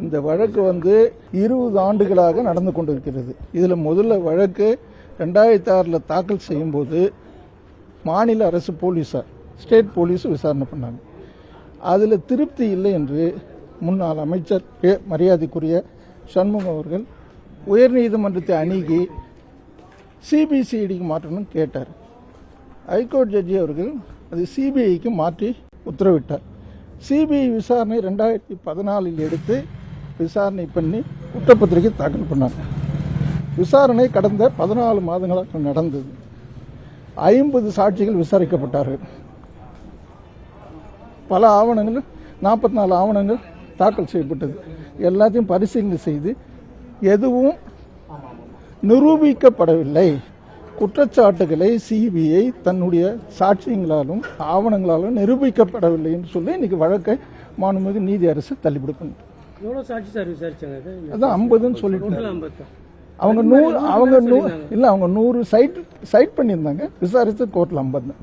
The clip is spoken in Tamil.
இந்த வழக்கு 20 ஆண்டுகளாக நடந்து கொண்டிருக்கிறது. இதில் முதல்ல வழக்கு 2006 தாக்கல் செய்யும் போது மாநில அரசு போலீஸார் ஸ்டேட் போலீஸ் விசாரணை பண்ணாங்க. அதில் திருப்தி இல்லை என்று முன்னாள் அமைச்சர் மரியாதைக்குரிய சண்முகம் அவர்கள் உயர்நீதிமன்றத்தை அணுகி சிபிசிஐடிக்கு மாற்றணும்னு கேட்டார். ஹைகோர்ட் ஜட்ஜி அவர்கள் அது சிபிஐக்கு மாற்றி உத்தரவிட்டார். சிபிஐ விசாரணை 2014 எடுத்து விசாரணை பண்ணி குற்றப்பத்திரிகை தாக்கல் பண்ணாங்க. விசாரணை கடந்த 14 மாதங்களாக நடந்தது. 50 சாட்சிகள் விசாரிக்கப்பட்டார்கள். பல ஆவணங்கள் 44 ஆவணங்கள் தாக்கல் செய்யப்பட்டது. எல்லாத்தையும் பரிசீலனை செய்து எதுவும் நிரூபிக்கப்படவில்லை. குற்றச்சாட்டுகளை சிபிஐ தன்னுடைய சாட்சியங்களாலும் ஆவணங்களாலும் நிரூபிக்கப்படவில்லை என்று சொல்லி இன்னைக்கு வழக்கை மாண்புமிகு நீதி அரசு தள்ளுபடி பண்ணிட்டு. எவ்வளவு சாட்சி சார் விசாரிச்சாங்க? அதான் 50ன்னு சொல்லிட்டு அவங்க 100 சைட் பண்ணியிருந்தாங்க. விசாரித்து கோர்ட்ல 50.